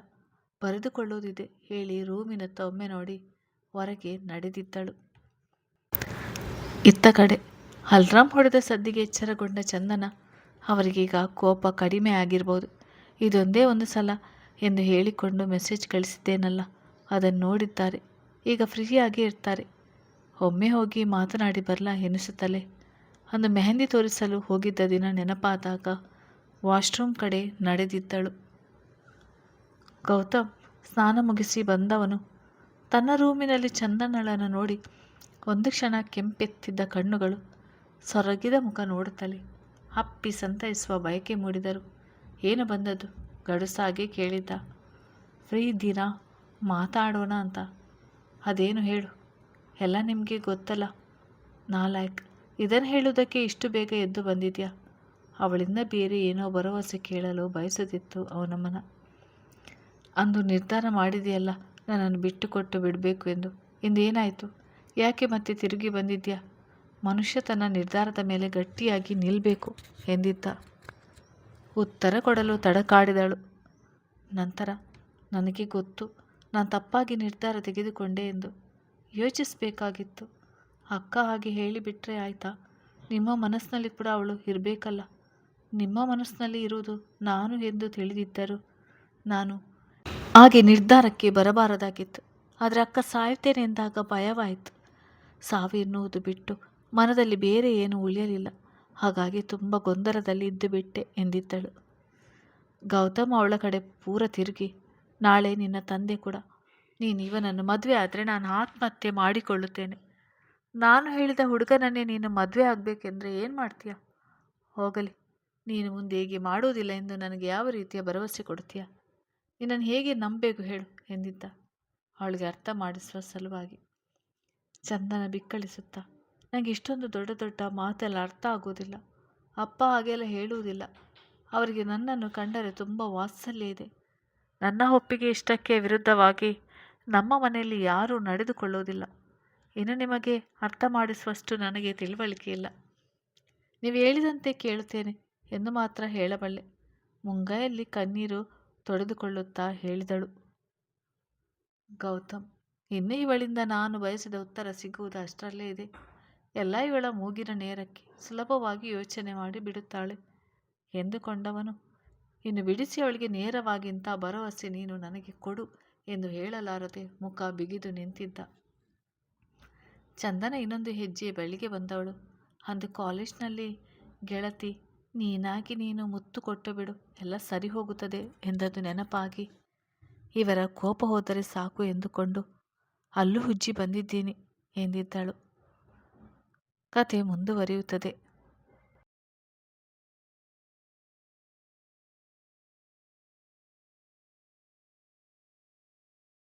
ಬರೆದುಕೊಳ್ಳುವುದಿದೆ ಹೇಳಿ ರೂಮಿನತ್ತ ಒಮ್ಮೆ ನೋಡಿ ಹೊರಗೆ ನಡೆದಿದ್ದಳು. ಇತ್ತ ಕಡೆ ಅಲ್ರಾಮ್ ಹೊಡೆದ ಸದ್ದಿಗೆ ಎಚ್ಚರಗೊಂಡ ಚಂದನ ಅವರಿಗೀಗ ಕೋಪ ಕಡಿಮೆ ಆಗಿರ್ಬೋದು, ಇದೊಂದೇ ಒಂದು ಸಲ ಎಂದು ಹೇಳಿಕೊಂಡು ಮೆಸೇಜ್ ಕಳಿಸಿದ್ದೇನಲ್ಲ, ಅದನ್ನು ನೋಡಿದ್ದಾರೆ, ಈಗ ಫ್ರೀಯಾಗಿ ಇರ್ತಾರೆ, ಒಮ್ಮೆ ಹೋಗಿ ಮಾತನಾಡಿ ಬರಲ ಎನಿಸುತ್ತಲೇ ಅಂದು ಮೆಹಂದಿ ತೋರಿಸಲು ಹೋಗಿದ್ದ ದಿನ ನೆನಪಾದಾಗ ವಾಶ್ರೂಮ್ ಕಡೆ ನಡೆದಿದ್ದಳು. ಗೌತಮ್ ಸ್ನಾನ ಮುಗಿಸಿ ಬಂದವನು ತನ್ನ ರೂಮಿನಲ್ಲಿ ಚಂದನಳನ್ನು ನೋಡಿ ಒಂದು ಕ್ಷಣ ಕೆಂಪೆತ್ತಿದ್ದ ಕಣ್ಣುಗಳು, ಸೊರಗಿದ ಮುಖ ನೋಡುತ್ತಲೇ ಅಪ್ಪಿ ಸಂತೈಸುವ ಬಯಕೆ ಮೂಡಿದರು. ಏನು ಬಂದದ್ದು? ಗಡುಸಾಗಿ ಕೇಳಿದ್ದ. ಫ್ರೀ ಇದ್ದೀರಾ, ಮಾತಾಡೋಣ ಅಂತ. ಅದೇನು ಹೇಳು, ಎಲ್ಲ ನಿಮಗೆ ಗೊತ್ತಲ್ಲ. ನಾಲಾಯಕ್, ಇದನ್ನು ಹೇಳುವುದಕ್ಕೆ ಇಷ್ಟು ಬೇಗ ಎದ್ದು ಬಂದಿದ್ಯಾ? ಅವಳಿಂದ ಬೇರೆ ಏನೋ ಭರವಸೆ ಕೇಳಲು ಬಯಸುತ್ತಿತ್ತು ಅವನ ಮನ. ಅಂದು ನಿರ್ಧಾರ ಮಾಡಿದೆಯಲ್ಲ ನನ್ನನ್ನು ಬಿಟ್ಟು ಕೊಟ್ಟು ಬಿಡಬೇಕು ಎಂದು, ಇಂದು ಏನಾಯಿತು? ಯಾಕೆ ಮತ್ತೆ ತಿರುಗಿ ಬಂದಿದ್ಯಾ? ಮನುಷ್ಯ ತನ್ನ ನಿರ್ಧಾರದ ಮೇಲೆ ಗಟ್ಟಿಯಾಗಿ ನಿಲ್ಲಬೇಕು ಎಂದಿದ್ದ. ಉತ್ತರ ಕೊಡಲು ತಡಕಾಡಿದಳು. ನಂತರ ನನಗೆ ಗೊತ್ತು ನಾನು ತಪ್ಪಾಗಿ ನಿರ್ಧಾರ ತೆಗೆದುಕೊಂಡೆ ಎಂದು. ಯೋಚಿಸಬೇಕಾಗಿತ್ತು. ಅಕ್ಕ ಹಾಗೆ ಹೇಳಿಬಿಟ್ರೆ ಆಯಿತಾ? ನಿಮ್ಮ ಮನಸ್ಸಿನಲ್ಲಿ ಕೂಡ ಅವಳು ಇರಬೇಕಲ್ಲ. ನಿಮ್ಮ ಮನಸ್ಸಿನಲ್ಲಿ ಇರುವುದು ನಾನು ಎಂದು ತಿಳಿದಿದ್ದರು ನಾನು ಹಾಗೆ ನಿರ್ಧಾರಕ್ಕೆ ಬರಬಾರದಾಗಿತ್ತು. ಆದರೆ ಅಕ್ಕ ಸಾಯ್ತೇನೆ ಎಂದಾಗ ಭಯವಾಯಿತು. ಸಾವು ಎನ್ನುವುದು ಬಿಟ್ಟು ಮನದಲ್ಲಿ ಬೇರೆ ಏನೂ ಉಳಿಯಲಿಲ್ಲ. ಹಾಗಾಗಿ ತುಂಬ ಗೊಂದಲದಲ್ಲಿ ಇದ್ದು ಬಿಟ್ಟೆ ಎಂದಿದ್ದಳು. ಗೌತಮ್ ಅವಳ ಕಡೆ ಪೂರ ತಿರುಗಿ, ನಾಳೆ ನಿನ್ನ ತಂದೆ ಕೂಡ ನೀನು ಇವನನ್ನು ಮದುವೆ ಆದರೆ ನಾನು ಆತ್ಮಹತ್ಯೆ ಮಾಡಿಕೊಳ್ಳುತ್ತೇನೆ. ನಾನು ಹೇಳಿದ ಹುಡುಗನನ್ನೇ ನೀನು ಮದುವೆ ಆಗಬೇಕೆಂದರೆ ಏನು ಮಾಡ್ತೀಯ? ಹೋಗಲಿ, ನೀನು ಮುಂದೆ ಹೀಗೆ ಮಾಡುವುದಿಲ್ಲ ಎಂದು ನನಗೆ ಯಾವ ರೀತಿಯ ಭರವಸೆ ಕೊಡ್ತೀಯ? ನಿನ್ನನ್ನು ಹೇಗೆ ನಂಬಬೇಕು ಹೇಳು ಎಂದಿದ್ದ ಅವಳಿಗೆ ಅರ್ಥ ಮಾಡಿಸುವ ಸಲುವಾಗಿ. ಚಂದನ ಬಿಕ್ಕಳಿಸುತ್ತಾ, ನನಗೆ ಇಷ್ಟೊಂದು ದೊಡ್ಡ ದೊಡ್ಡ ಮಾತೆಲ್ಲ ಅರ್ಥ ಆಗುವುದಿಲ್ಲ. ಅಪ್ಪ ಹಾಗೆಲ್ಲ ಹೇಳುವುದಿಲ್ಲ. ಅವರಿಗೆ ನನ್ನನ್ನು ಕಂಡರೆ ತುಂಬ ವಾತ್ಸಲ್ಯ ಇದೆ. ನನ್ನ ಒಪ್ಪಿಗೆ ಇಷ್ಟಕ್ಕೆ ವಿರುದ್ಧವಾಗಿ ನಮ್ಮ ಮನೆಯಲ್ಲಿ ಯಾರೂ ನಡೆದುಕೊಳ್ಳುವುದಿಲ್ಲ. ಇನ್ನು ನಿಮಗೆ ಅರ್ಥ ಮಾಡಿಸುವಷ್ಟು ನನಗೆ ತಿಳುವಳಿಕೆ ಇಲ್ಲ. ನೀವು ಹೇಳಿದಂತೆ ಕೇಳುತ್ತೇನೆ ಎಂದು ಮಾತ್ರ ಹೇಳಬಲ್ಲೆ. ಮುಂಗೈಯಲ್ಲಿ ಕಣ್ಣೀರು ತೊಡೆದುಕೊಳ್ಳುತ್ತಾ ಹೇಳಿದಳು. ಗೌತಮ್, ಇನ್ನೂ ಇವಳಿಂದ ನಾನು ಬಯಸಿದ ಉತ್ತರ ಸಿಗುವುದು ಅಷ್ಟರಲ್ಲೇ ಇದೆ. ಎಲ್ಲ ಇವಳ ಮೂಗಿನ ನೇರಕ್ಕೆ ಸುಲಭವಾಗಿ ಯೋಚನೆ ಮಾಡಿ ಬಿಡುತ್ತಾಳೆ ಎಂದುಕೊಂಡವನು ಇನ್ನು ಬಿಡಿಸಿ ಅವಳಿಗೆ ನೇರವಾಗಿಂತ ಭರವಸೆ ನೀನು ನನಗೆ ಕೊಡು ಎಂದು ಹೇಳಲಾರದೆ ಮುಖ ಬಿಗಿದು ನಿಂತಿದ್ದ. ಚಂದನ ಇನ್ನೊಂದು ಹೆಜ್ಜೆ ಬಳಿಗೆ ಬಂದವಳು. ಅಂದು ಕಾಲೇಜ್ನಲ್ಲಿ ಗೆಳತಿ ನೀನಾಗಿ ನೀನು ಮುತ್ತು ಕೊಟ್ಟು ಬಿಡು, ಎಲ್ಲ ಸರಿ ಹೋಗುತ್ತದೆ ಎಂದದ್ದು ನೆನಪಾಗಿ ಇವರ ಕೋಪ ಹೋದರೆ ಸಾಕು ಎಂದುಕೊಂಡು ಅಲ್ಲೂ ಹುಜ್ಜಿ ಬಂದಿದ್ದೀನಿ ಎಂದಿದ್ದಳು. ಕತೆ ಮುಂದುವರಿಯುತ್ತದೆ.